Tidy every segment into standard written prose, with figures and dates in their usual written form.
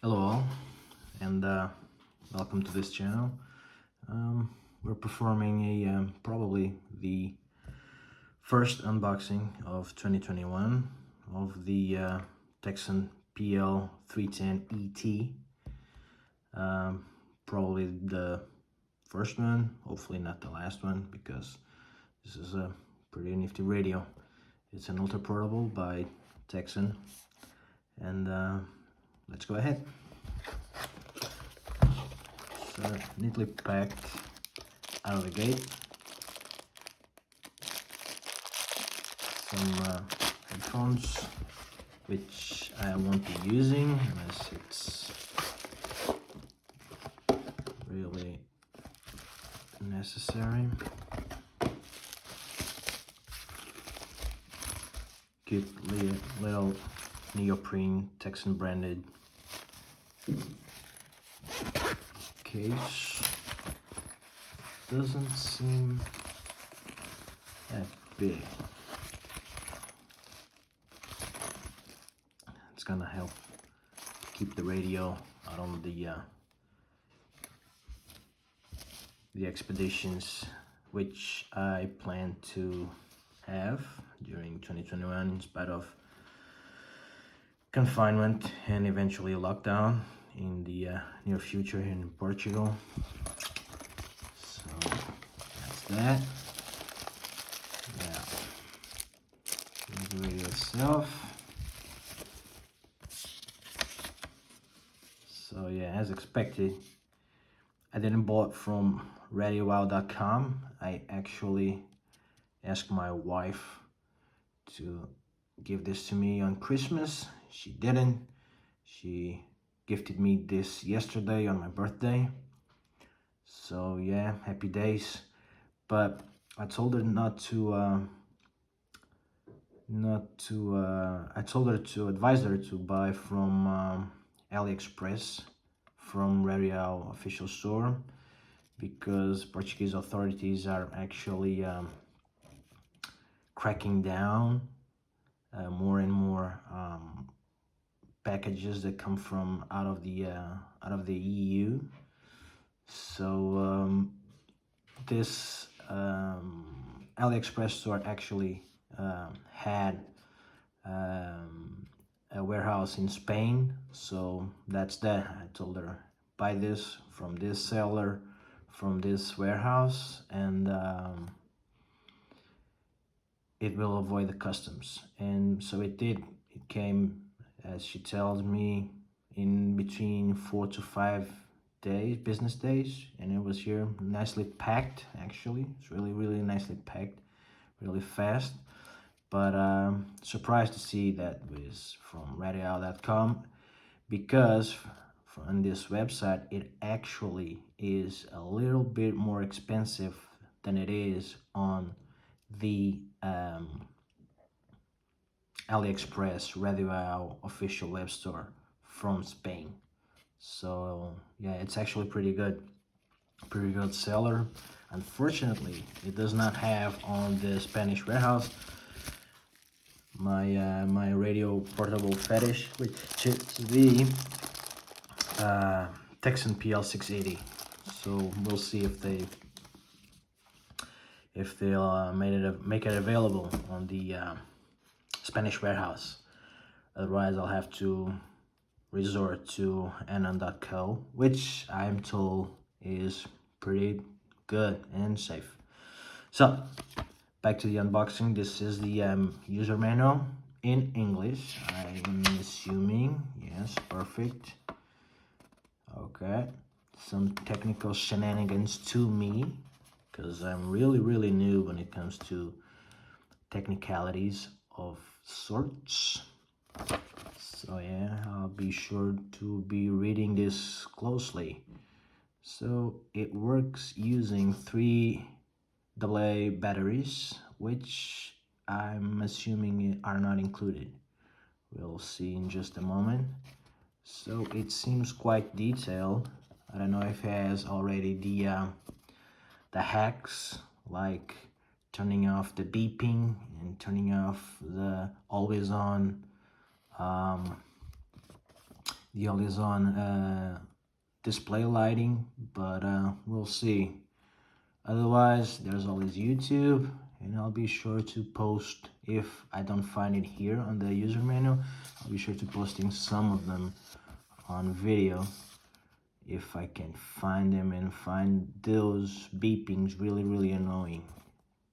Hello all, and welcome to this channel. We're performing probably the first unboxing of 2021 of the Tecsun PL-310et. Probably the first one, hopefully not the last one, because this is a pretty nifty radio. It's an ultra portable by Tecsun, and let's go ahead. So neatly packed out of the gate. Some headphones, which I won't be using unless it's really necessary. Cute little neoprene Tecsun branded case. Doesn't seem that big. It's gonna help keep the radio out on the expeditions which I plan to have during 2021 in spite of confinement and eventually lockdown in the near future here in Portugal. So that's that. Yeah, here's the radio itself. So yeah, as expected, I didn't bought from radiowow.com. I actually asked my wife to give this to me on Christmas. She didn't. She gifted me this yesterday on my birthday. So yeah, happy days. But I told her I told her to advise her to buy from AliExpress, from Radio official store, because Portuguese authorities are actually cracking down more and more packages that come from out of the EU. So this AliExpress store actually had a warehouse in Spain, so that's that. I told her buy this from this seller, from this warehouse, and it will avoid the customs. And so it did. It came, as she tells me, in between 4 to 5 days, business days, and it was here nicely packed. Actually, it's really nicely packed, really fast. But surprised to see that was from radio.com, because on this website it actually is a little bit more expensive than it is on the AliExpress Radio official web store from Spain. So yeah, it's actually pretty good seller. Unfortunately, it does not have on the Spanish warehouse my radio portable fetish, which is the Tecsun PL-680. So we'll see if they'll make it available on the Spanish warehouse. Otherwise, I'll have to resort to anon.co, which I'm told is pretty good and safe. So back to the unboxing. This is the user manual in English, I'm assuming. Yes, perfect. Okay, some technical shenanigans to me, because I'm really new when it comes to technicalities of sorts. So yeah, I'll be sure to be reading this closely. So it works using 3 AA batteries, which I'm assuming are not included. We'll see in just a moment. So it seems quite detailed. I don't know if it has already the hacks, like turning off the beeping and turning off the always on the always on display lighting, but we'll see. Otherwise, there's always YouTube, and I'll be sure to post, if I don't find it here on the user manual, I'll be sure to posting some of them on video if I can find them and find those beepings really annoying.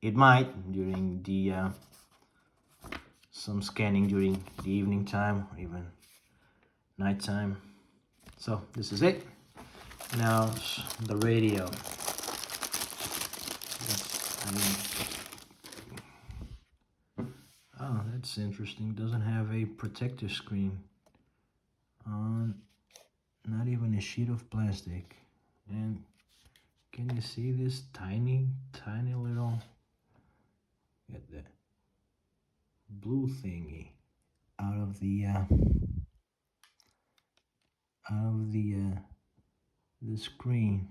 It might during the some scanning during the evening time or even nighttime. So this is it. Now the radio. Oh, that's interesting. Doesn't have a protector screen on, not even a sheet of plastic. And can you see this tiny little, get the blue thingy out of the screen?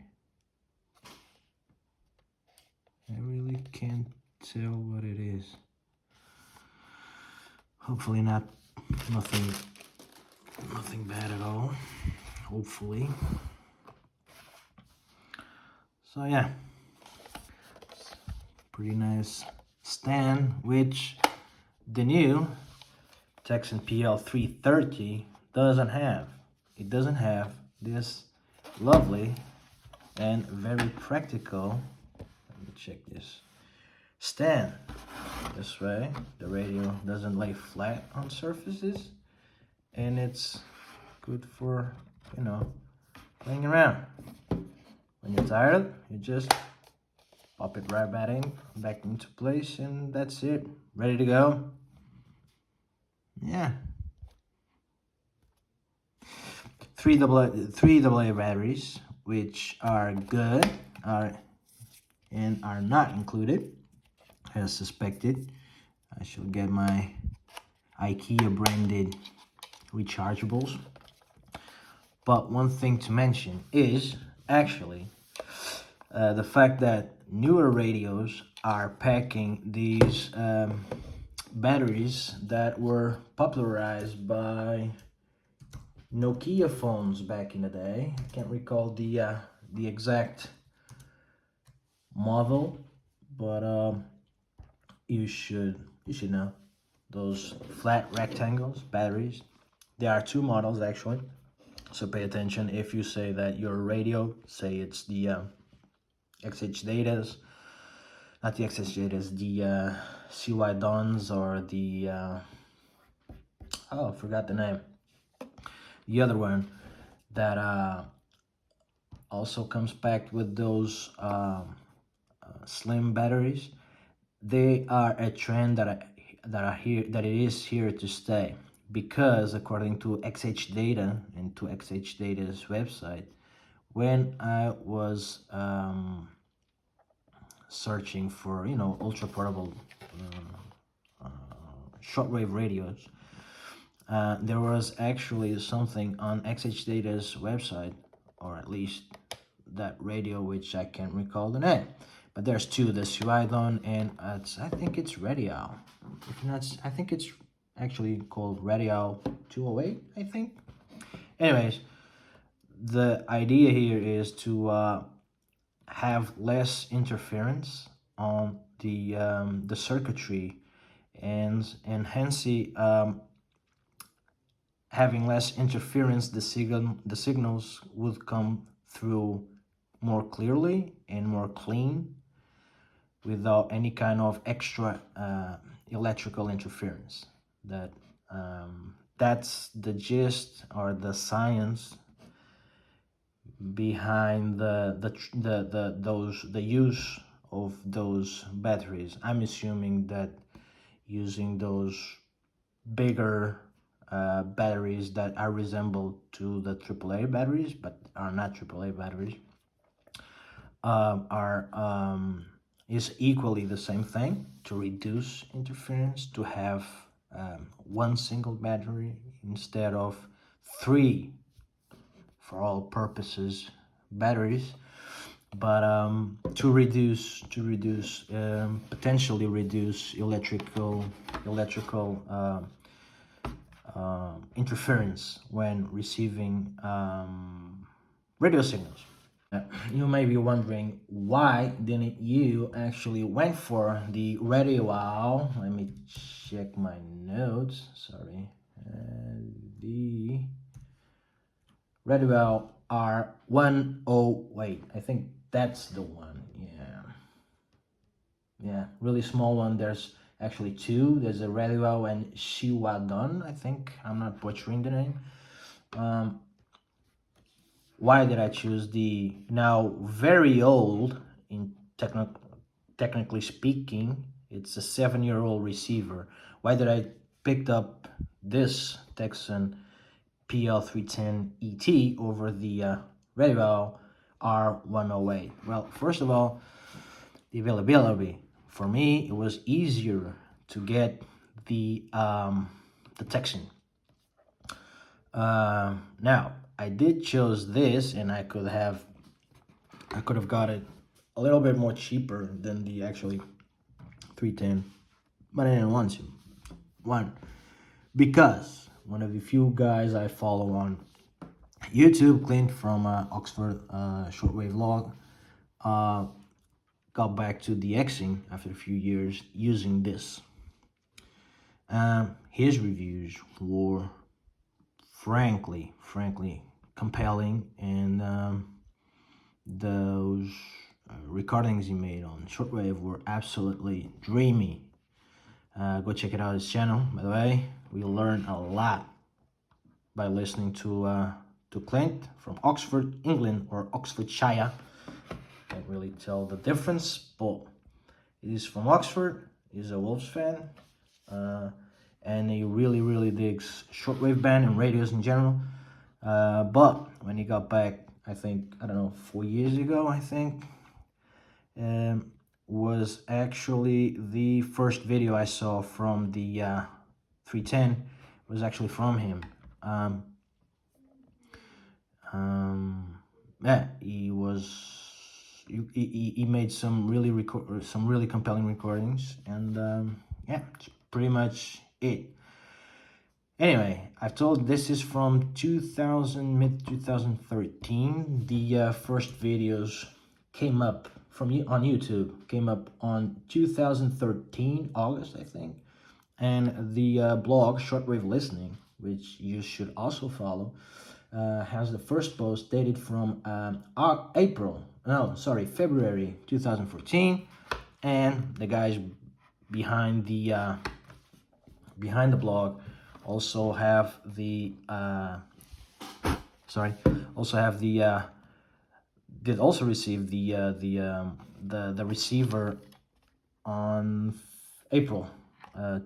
I really can't tell what it is. Hopefully nothing bad at all. Hopefully. So yeah, pretty nice stand, which the new Tecsun PL-310 doesn't have. It doesn't have this lovely and very practical, let me check this, stand. This way the radio doesn't lay flat on surfaces, and it's good for, you know, playing around. When you're tired, you just pop it right back into place, and that's it, ready to go. Yeah, three AA batteries, which are good, are not included as suspected. I shall get my IKEA branded rechargeables. But one thing to mention is actually the fact that newer radios are packing these batteries that were popularized by Nokia phones back in the day. I can't recall the exact model, but you should know those flat rectangles batteries. There are two models actually, so pay attention. If you say that your radio, say it's the XH Datas, not the XH Datas, the CY Dons, or the oh, I forgot the name, the other one that also comes packed with those slim batteries. They are a trend that it is here to stay, because according to XH Data and to XH Data's website, when I was searching for, you know, ultra portable shortwave radios, there was actually something on XH Data's website, or at least that radio, which I can't recall the name. But there's two, the Suidon and I think it's Radial. If not, I think it's actually called Radial 208, I think. Anyways, the idea here is to have less interference on the circuitry, and hence having less interference, the signals would come through more clearly and more clean, without any kind of extra electrical interference. That's the gist, or the science behind the use of those batteries. I'm assuming that using those bigger batteries that are resembled to the AAA batteries, but are not AAA batteries, is equally the same thing, to reduce interference, to have one single battery instead of three, for all purposes, batteries, but to potentially reduce electrical interference when receiving radio signals. You may be wondering, why didn't you actually went for the radio owl? Let me check my notes. Sorry. The radio owl R10. Wait, I think that's the one. Yeah, really small one. There's actually two. There's a radio owl and Shiwadon. I think I'm not butchering the name. Why did I choose the now very old, in technically speaking, it's a 7-year-old receiver? Why did I picked up this Tecsun PL-310et over the radio R108? Well, first of all, the availability. For me, it was easier to get the Tecsun. Now, I did choose this, and I could have got it a little bit more cheaper than the actually 310, but I didn't want to. One, because one of the few guys I follow on YouTube, Clint from Oxford Shortwave Log, got back to DXing after a few years using this. His reviews were frankly compelling, and those recordings he made on shortwave were absolutely dreamy. Go check it out, his channel, by the way. We learned a lot by listening to Clint from Oxford, England, or Oxfordshire. Can't really tell the difference, but he's from Oxford. He's a Wolves fan, and he really digs shortwave band and radios in general. But when he got back, I think, I don't know, 4 years ago, I think, was actually the first video I saw from the 310 was actually from him. Yeah, he made some really compelling recordings, and yeah, it's pretty much it. Anyway, I've told this is from mid-2013. The first videos came up on YouTube, came up on 2013, August, I think. And the blog, Shortwave Listening, which you should also follow, has the first post dated from February 2014. And the guys behind the blog also have the did also receive the receiver on April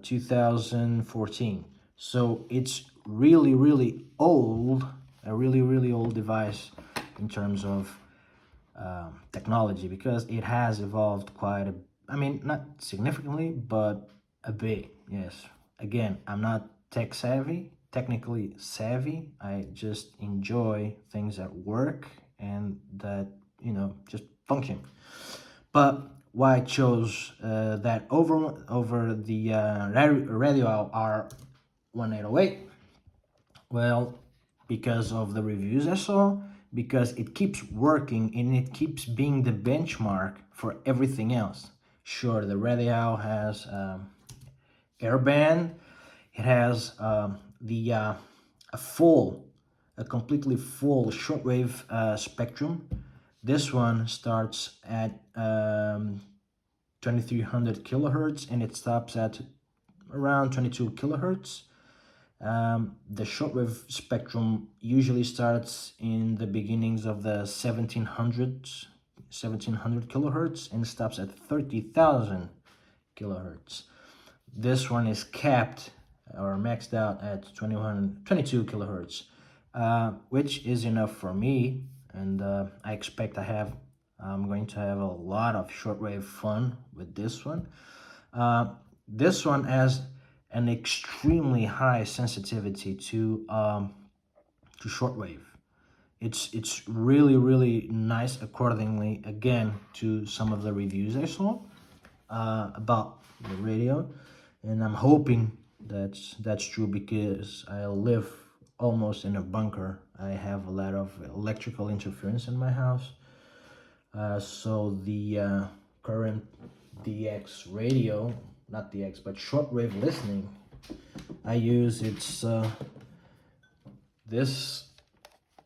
2014. So it's really old, a really old device in terms of technology, because it has evolved quite I mean, not significantly, but a bit. Yes, again, I'm not technically savvy. I just enjoy things that work and that, just function. But why I chose that over the radio R1808? Well, because of the reviews I saw, because it keeps working and it keeps being the benchmark for everything else. Sure, the radio has airband. It has a completely full shortwave spectrum. This one starts at 2300 kilohertz and it stops at around 22 kilohertz. The shortwave spectrum usually starts in the beginnings of the 1700 kilohertz and stops at 30,000 kilohertz. This one is capped or maxed out at 22 kilohertz, which is enough for me, and I expect I'm going to have a lot of shortwave fun with this one. This one has an extremely high sensitivity to shortwave. It's really nice, accordingly, again, to some of the reviews I saw about the radio, and I'm hoping That's true because I live almost in a bunker. I have a lot of electrical interference in my house. So the current DX radio, not DX, but shortwave listening, I use it's this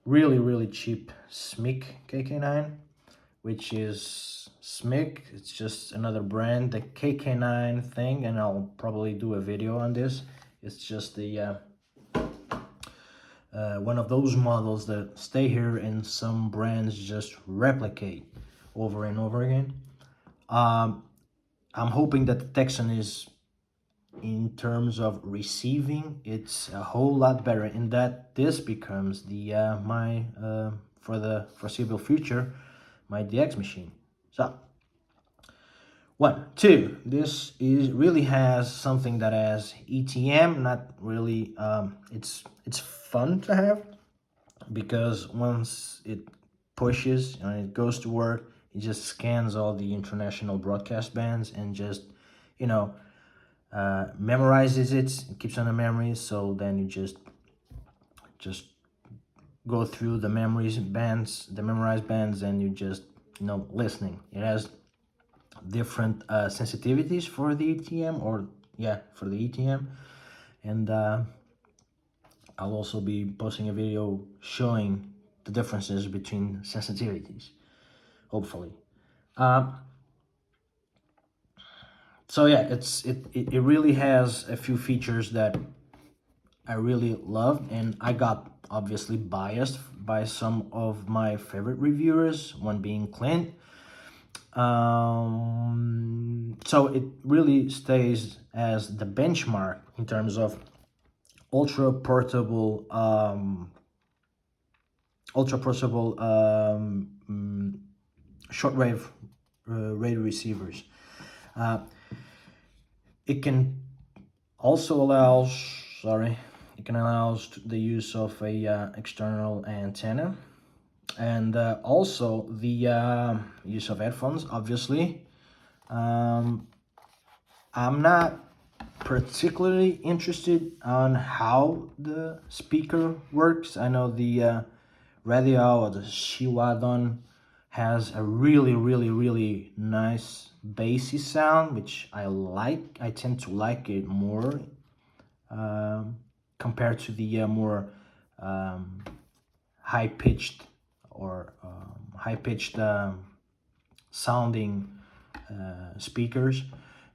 really cheap SMIC KK9, which is SMIC. It's just another brand, the KK9 thing, and I'll probably do a video on this. It's just the one of those models that stay here and some brands just replicate over and over again. I'm hoping that the Tecsun is, in terms of receiving, it's a whole lot better, in that this becomes the my for the foreseeable future, my DX machine. So one, two, this is really has something that has ETM, not really, it's fun to have, because once it pushes and it goes to work, it just scans all the international broadcast bands and just, you know, memorizes it keeps on the memory. So then you just go through the memorized bands, and you just, you know, listening. It has different sensitivities for the ETM, or yeah, for the ETM. And I'll also be posting a video showing the differences between sensitivities, hopefully. So yeah, it really has a few features that I really loved, and I got obviously biased by some of my favorite reviewers, one being Clint. So it really stays as the benchmark in terms of ultra portable shortwave radio receivers. It can also allow the use of a external antenna, and also the use of headphones, obviously. I'm not particularly interested on how the speaker works. I know the radio, or the Shiwadon, has a really nice bassy sound, which I like. I tend to like it more compared to the more high-pitched sounding speakers,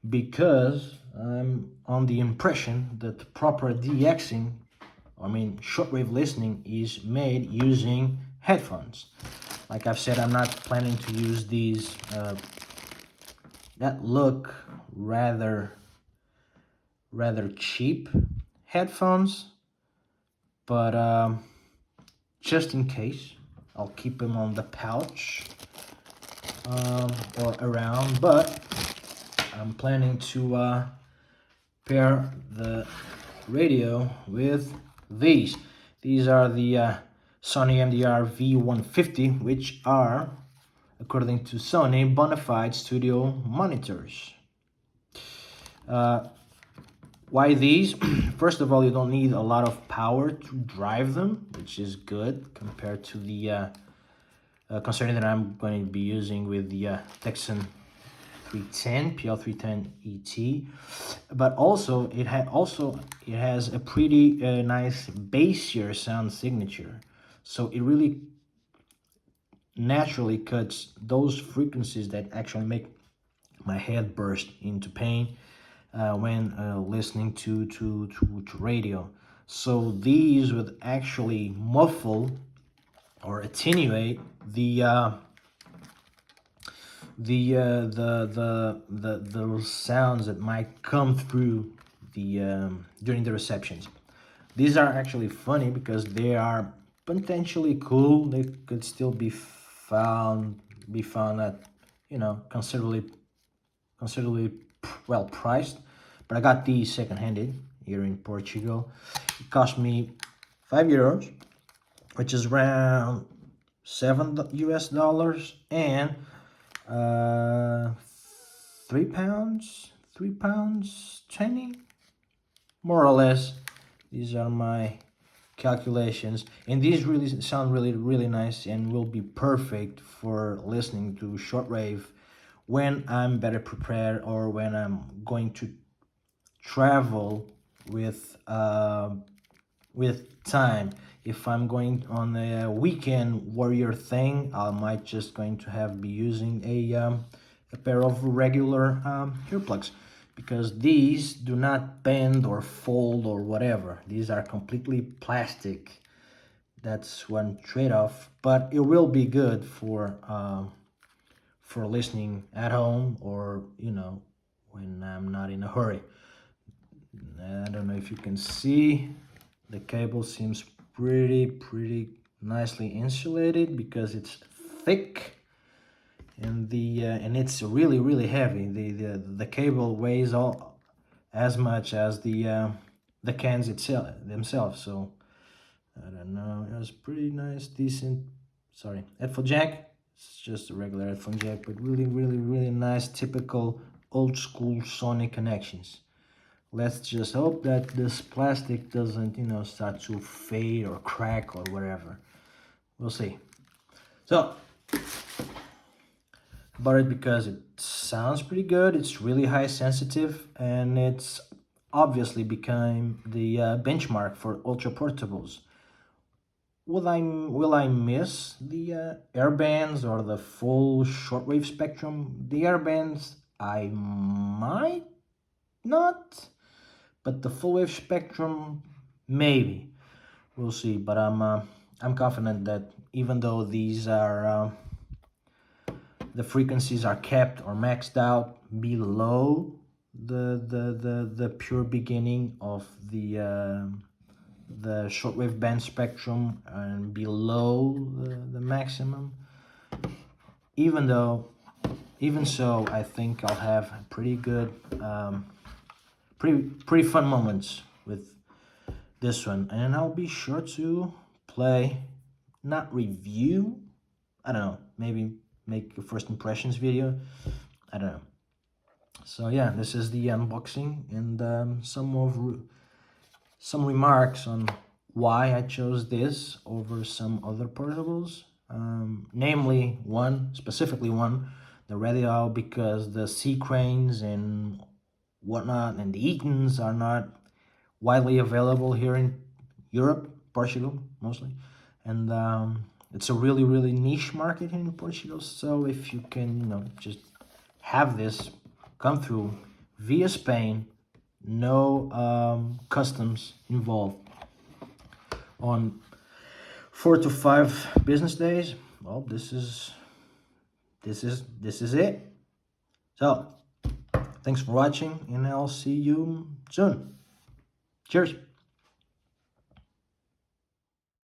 because I'm on the impression that proper DXing, shortwave listening, is made using headphones. Like I've said, I'm not planning to use these that look rather cheap headphones, but just in case, I'll keep them on the pouch or around. But I'm planning to pair the radio with these. These are the Sony MDR V150, which are, according to Sony, bona fide studio monitors. Why these? First of all, you don't need a lot of power to drive them, which is good compared to the concerning that I'm going to be using with the Tecsun 310 PL-310et. But also it has a pretty nice bassier sound signature, so it really naturally cuts those frequencies that actually make my head burst into pain when listening to radio. So these would actually muffle or attenuate those sounds that might come through the during the receptions. These are actually funny because they are potentially cool. They could still be found at, you know, considerably well priced. But I got these second-handed here in Portugal. It cost me €5, which is around $7 and £3, £3.20, more or less, these are my calculations, and these really sound really nice and will be perfect for listening to shortwave when I'm better prepared, or when I'm going to travel with time. If I'm going on a weekend warrior thing, I might just going to be using a pair of regular earplugs, because these do not bend or fold or whatever. These are completely plastic. That's one trade-off, but it will be good for listening at home, or when I'm not in a hurry. I don't know if you can see, the cable seems pretty nicely insulated because it's thick, and and it's really heavy. The cable weighs all as much as the cans themselves. So I don't know. It was pretty nice, decent. Sorry, headphone jack. It's just a regular headphone jack, but really nice, typical old school Sony connections. Let's just hope that this plastic doesn't, start to fade or crack or whatever. We'll see. So, about it, because it sounds pretty good. It's really high sensitive, and it's obviously become the benchmark for ultra portables. Will I miss the airbands or the full shortwave spectrum? The airbands I might not, but the full wave spectrum maybe. We'll see. But I'm confident that even though these are the frequencies are kept or maxed out below the pure beginning of the shortwave band spectrum, and below the maximum, even so, I think I'll have pretty good pretty fun moments with this one, and I'll be sure to play, not review, I don't know, maybe make a first impressions video, I don't know. So yeah, this is the unboxing, and some remarks on why I chose this over some other portables. Namely, specifically one, the radio, because the C cranes and whatnot and the Eatons are not widely available here in Europe, Portugal mostly, and it's a really niche market here in Portugal. So if you can, just have this come through via Spain, no customs involved, on 4 to 5 business days, well, this is it. So thanks for watching, and I'll see you soon. Cheers.